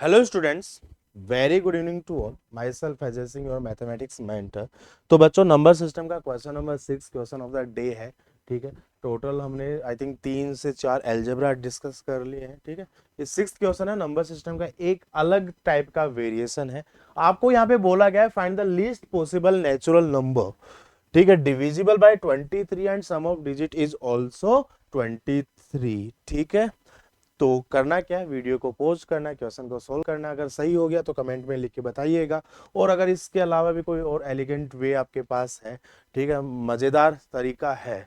Hello students, very good evening to all. Myself Ajay Singh, your mathematics mentor. तो बच्चों, number system का question number 6 question of the day है। ठीक है, total हमने आई थिंक 3 से 4 एल्जेब्रा डिस्कस कर लिए हैं। ठीक है, ये 6th क्वेश्चन है, नंबर सिस्टम का एक अलग टाइप का वेरिएशन है। आपको यहाँ पे बोला गया है find the least possible natural number. ठीक है, divisible by 23 and sum of digit is also 23। ठीक है, तो करना क्या है, वीडियो को पॉज करना है, क्वेश्चन को सोल्व करना है। अगर सही हो गया तो कमेंट में लिख के बताइएगा, और अगर इसके अलावा भी कोई और एलिगेंट वे आपके पास है, ठीक है, मजेदार तरीका है,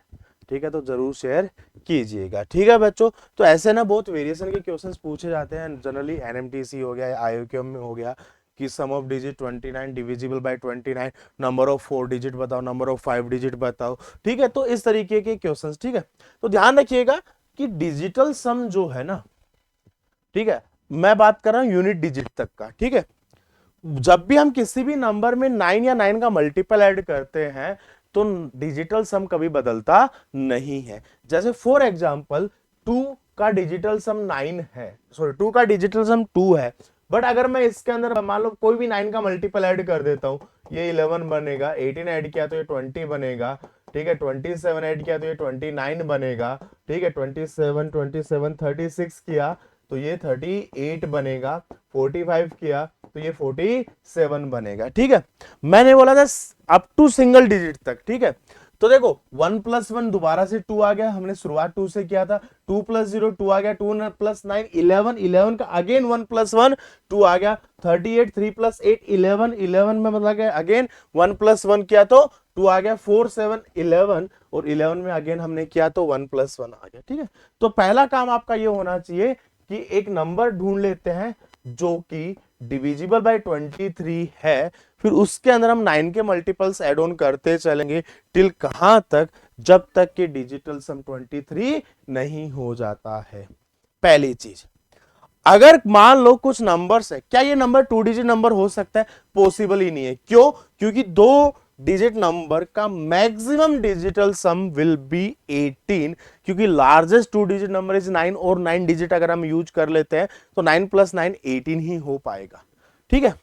ठीक है, तो जरूर शेयर कीजिएगा। ठीक है बच्चों, तो ऐसे ना बहुत वेरिएशन के क्वेश्चंस पूछे जाते हैं जनरली। एनएमटीसी हो गया, आईओक्यूएम में हो गया कि sum of digit 29 divisible by 29, number of 4 digit बताओ, नंबर ऑफ 5 डिजिट बताओ। ठीक है, तो इस तरीके के क्वेश्चंस। ठीक है, तो ध्यान रखिएगा कि डिजिटल सम जो है ना, ठीक है, मैं बात कर रहा हूं यूनिट डिजिट तक का। ठीक है, जब भी हम किसी भी नंबर में 9 या 9 का मल्टीपल ऐड करते हैं तो डिजिटल सम कभी बदलता नहीं है। जैसे फॉर एग्जांपल 2 का डिजिटल सम 9 है, सॉरी 2 का डिजिटल सम 2 है, बट अगर मैं इसके अंदर मान लो कोई भी 9 का मल्टीपल ऐड कर देता हूं, ये 11 बनेगा, 18 ऐड किया तो ये 20 बनेगा, ठीक है, 27 ऐड किया तो ये 29 बनेगा, ठीक है, 27 36 किया तो ये 38 बनेगा, 45 किया तो ये 47 बनेगा। ठीक है, मैंने बोला था अप टू सिंगल डिजिट तक। ठीक है, तो देखो 1 + 1 दोबारा से 2 आ गया, हमने शुरुआत 2 से किया था। 2 + 0 2 आ गया, 2 + 9 11, 11 का अगेन 1 + 1 2 आ गया, 38, 3 + 8 11, 11 में मतलब अगेन 1 + 1 किया तो 2 आ गया, 4 7 11, और 11 में अगेन हमने किया तो 1 + 1 आ गया। ठीक है, तो पहला काम आपका ये होना चाहिए कि एक नंबर ढूंढ लेते हैं जो कि डिविजिबल बाय 23 है, फिर उसके अंदर हम 9 के मल्टीपल्स ऐड ऑन करते चलेंगे टिल कहां तक, जब तक कि डिजिटल सम 23 नहीं हो जाता है। पहली चीज, अगर मान लो कुछ नंबर्स है, क्या ये नंबर 2 डिजिट नंबर हो सकता है? पॉसिबल ही नहीं है। क्यों? क्योंकि 2 डिजिट नंबर का maximum digital sum will be 18, क्योंकि लार्जेस्ट 2 डिजिट नंबर इज 9, और 9 डिजिट अगर हम यूज कर लेते हैं तो 9 + 9 18 ही हो पाएगा। ठीक है,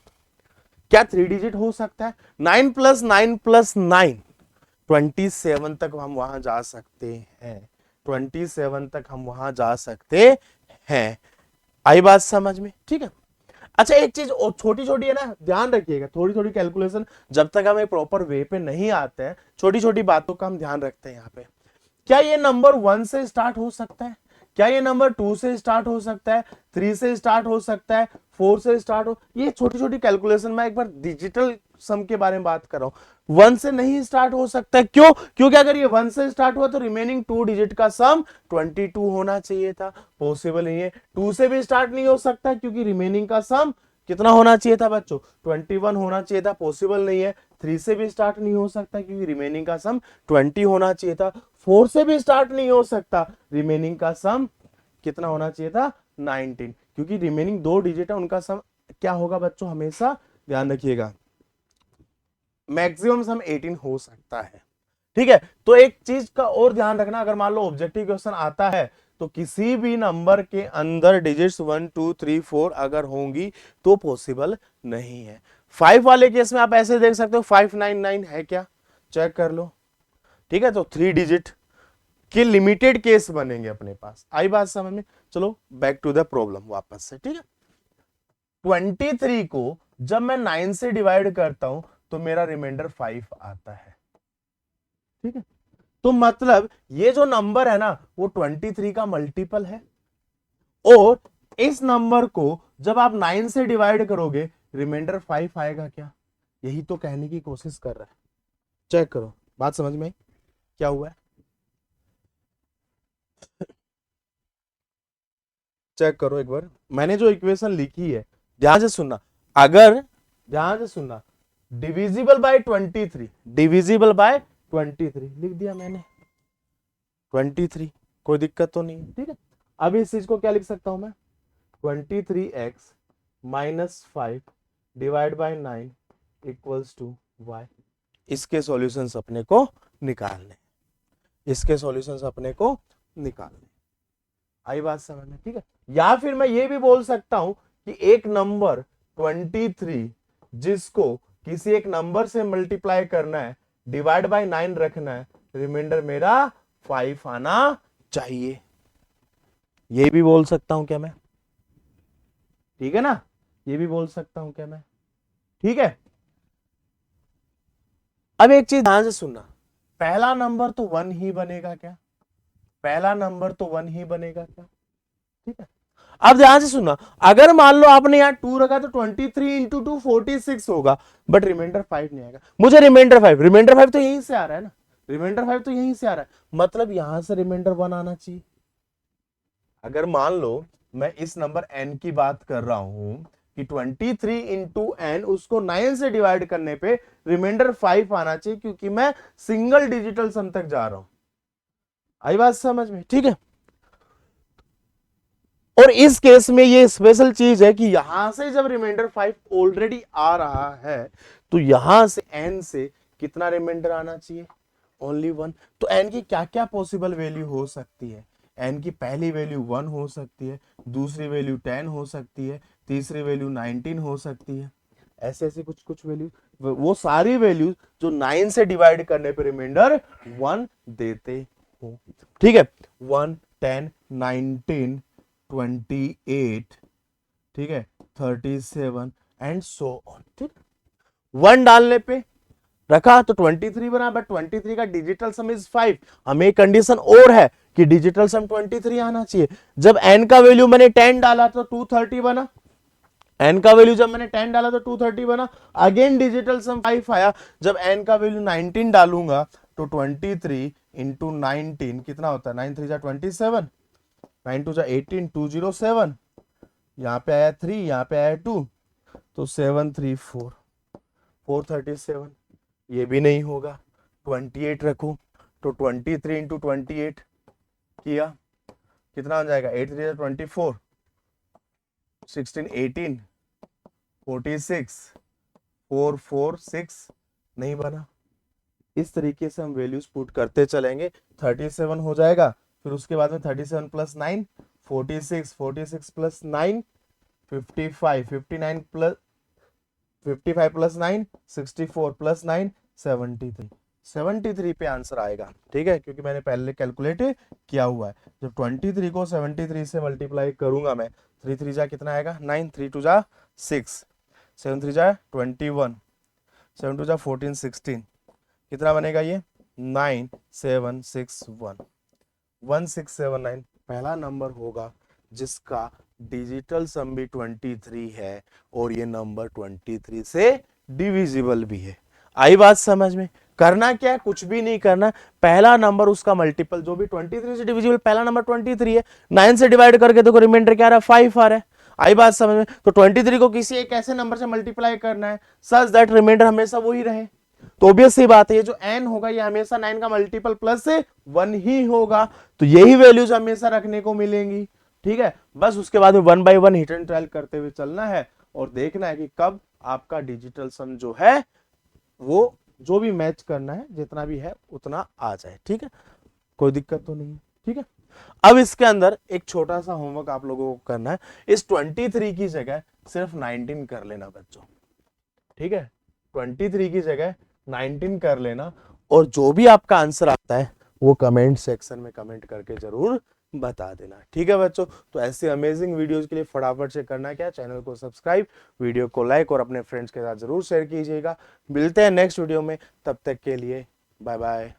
क्या 3 डिजिट हो सकता है? 9 + 9 + 9 27 तक हम वहां जा सकते हैं, 27 तक हम वहां जा सकते हैं। आई बात समझ में? ठीक है, अच्छा एक चीज और छोटी छोटी है ना, ध्यान रखिएगा, थोड़ी थोड़ी कैलकुलेशन जब तक हम एक प्रॉपर वे पे नहीं आते हैं, छोटी छोटी बातों का हम ध्यान रखते हैं यहाँ पे। क्या ये नंबर 1 से स्टार्ट हो सकता है? क्या ये नंबर 2 से स्टार्ट हो सकता है? 3 से स्टार्ट हो सकता है? 4 से स्टार्ट हो, ये छोटी छोटी कैलकुलेशन, मैं एक बार डिजिटल सम के बारे में बात कर रहा हूं। 1 से नहीं स्टार्ट हो सकता है, क्यों? क्योंकि अगर ये 1 से स्टार्ट हुआ तो रिमेनिंग 2 डिजिट का सम 22 होना चाहिए था, पॉसिबल नहीं है। 2 से भी स्टार्ट नहीं हो सकता क्योंकि रिमेनिंग का सम कितना होना चाहिए था बच्चों? 21 होना चाहिए था, पॉसिबल नहीं है। 3 से भी स्टार्ट नहीं हो सकता क्योंकि रिमेनिंग का सम 20 होना चाहिए था। 4 से भी स्टार्ट नहीं हो सकता, रिमेनिंग का सम कितना होना चाहिए था? 19, क्योंकि रिमेनिंग 2 डिजिट है, उनका सम क्या होगा बच्चों? हमेशा ध्यान रखिएगा, मैक्सिमम सम 18 हो सकता है। ठीक है, तो एक चीज का और ध्यान रखना, अगर मान लो ऑब्जेक्टिव क्वेश्चन आता है तो किसी भी नंबर के अंदर डिजिट्स 1 2 3 4 अगर होंगी तो पॉसिबल नहीं है। 5 वाले केस में आप ऐसे देख सकते हो, 599 है क्या, चेक कर लो। ठीक है, तो 3 डिजिट के लिमिटेड केस बनेंगे अपने पास। आई बात समझ में? चलो बैक टू द प्रॉब्लम वापस से। ठीक है, 23 को जब मैं 9 से डिवाइड करता हूं तो मेरा रिमाइंडर 5 आता है। ठीक है, तो मतलब ये जो नंबर है ना वो 23 का मल्टीपल है, और इस नंबर को जब आप 9 से डिवाइड करोगे रिमाइंडर 5 आएगा क्या? यही तो कहने की कोशिश कर रहा है। चेक करो, बात समझ में आई? क्या हुआ है, चेक करो एक बार। मैंने जो इक्वेशन लिखी है ध्यान से सुनना, अगर ध्यान से सुनना, डिविजिबल बाय 23, डिविजिबल बाय 23 लिख दिया मैंने, 23, कोई दिक्कत तो नहीं है। ठीक है, अब इस चीज को क्या लिख सकता हूं मैं? 23x - 5 divide by 9 equals to y। इसके सॉल्यूशंस अपने को निकालने, इसके सॉल्यूशंस अपने को निकालने। आई बात समझ में? ठीक है, या फिर मैं ये भी बोल सकता हूं कि एक नंबर 23 जिसको किसी एक नंबर से मल्टीप्लाई करना है, डिवाइड बाय 9 रखना है, रिमाइंडर मेरा 5 आना चाहिए। ये भी बोल सकता हूं क्या मैं? ठीक है ना, ये भी बोल सकता हूं क्या मैं? ठीक है। अब एक चीज ध्यान से सुनना, पहला नंबर तो 1 ही बनेगा क्या? पहला नंबर तो 1 ही बनेगा क्या? ठीक है। अब ध्यान से सुनना, अगर मान लो आपने यहां 2 रखा तो 23 इंटू 2 46 होगा, बट रिमाइंडर 5 नहीं आएगा। मुझे रिमाइंडर 5 तो यहीं से आ रहा है ना, रिमाइंडर 5 तो यहीं से आ रहा है, मतलब यहां से रिमाइंडर 1 आना चाहिए। अगर मान लो मैं इस नंबर n की बात कर रहा हूं कि 23 इंटू एन, उसको 9 से डिवाइड करने पे रिमाइंडर 5 आना चाहिए, क्योंकि मैं सिंगल डिजिटल सम तक जा रहा हूं। आई बात समझ में? ठीक है। और इस केस में ये स्पेशल चीज है कि यहां से जब रिमाइंडर 5 ऑलरेडी आ रहा है, तो यहां से n से कितना रिमाइंडर आना चाहिए? ओनली 1। तो n की क्या क्या पॉसिबल वैल्यू हो सकती है? n की पहली वैल्यू 1 हो सकती है, दूसरी वैल्यू 10 हो सकती है, तीसरी वैल्यू 19 हो सकती है, ऐसे ऐसे कुछ कुछ वैल्यू, वो सारी वैल्यू जो 9 से डिवाइड करने पे रिमाइंडर 1 देते हो। ठीक है, 1 10 19 28, ठीक है, 37 एंड सो ऑन। ठीक, 1 डालने पे रखा तो 23 बना, बट 23 का डिजिटल सम इज 5। हमें एक कंडीशन और है कि डिजिटल सम 23 आना चाहिए। जब n का वैल्यू मैंने 10 डाला तो 230 बना, n का वैल्यू जब मैंने 10 डाला तो 230 बना। अगेन डिजिटल सम 5 आया, जब n का वैल्यू 19 डालूंगा तो 23 इंटू 19 कितना होता है? 9 3 जा 27, 9 2 जा 18, 207, यहाँ पे आया 3, यहाँ पे आया 2, तो 7 3 4, 437। ये भी नहीं होगा, 28 रखूं तो 23 इंटू 28 किया, कितना हो जाएगा? 8 3 24, 16 18, 46, 4 4 6, नहीं बना। इस तरीके से हम वैल्यूज पुट करते चलेंगे, 37 हो जाएगा, फिर उसके बाद में 37 plus 9 46, 46 plus 9 55, 59 plus 55 plus 9 64 plus 9 73, 73 पे आंसर आएगा। ठीक है, क्योंकि मैंने पहले कैलकुलेट किया हुआ है। जब 23 को 73 से मल्टीप्लाई करूंगा मैं, 3 3 जा कितना आएगा? 9, 3 2 जा 6, 7 3 जा 21, 7 2 जा 14 16, कितना बनेगा ये? 9 7 6 1, 1679 पहला नंबर होगा जिसका डिजिटल सम भी 23 है और ये नंबर 23 से डिविजिबल भी है। आई बात समझ में? करना क्या है? कुछ भी नहीं करना, पहला नंबर उसका मल्टीपल जो भी 23 से डिविजिबल, पहला नंबर 23 है, 9 से डिवाइड करके देखो रिमाइंडर क्या आ रहा है? 5 आ रहा है। आई बात समझ में? तो 23 को किसी एक ऐसे नंबर से मल्टीप्लाई करना है सच दैट रिमाइंडर हमेशा वही रहे। तो ऑब्वियस सी बात है, ये जो n होगा ये हमेशा 9 का मल्टीपल प्लस से 1 ही होगा, तो यही वैल्यूज हमेशा रखने को मिलेंगी। ठीक है, बस उसके बाद में 1 बाय 1 हिट एंड ट्रायल करते हुए चलना है और देखना है कि कब आपका डिजिटल सम जो है वो जो भी मैच करना है जितना भी है उतना आ जाए। ठीक है, कोई दिक्कत तो नहीं है। ठीक है, अब इसके अंदर एक छोटा सा होमवर्क आप लोगों को करना है, इस 23 की जगह सिर्फ 19 कर लेना बच्चों। ठीक है, 23 की जगह 19 कर लेना, और जो भी आपका आंसर आता है वो कमेंट सेक्शन में कमेंट करके जरूर बता देना। ठीक है बच्चों, तो ऐसे अमेजिंग वीडियोस के लिए फटाफट से करना क्या, चैनल को सब्सक्राइब, वीडियो को लाइक और अपने फ्रेंड्स के साथ जरूर शेयर कीजिएगा। मिलते हैं नेक्स्ट वीडियो में, तब तक के लिए बाय बाय।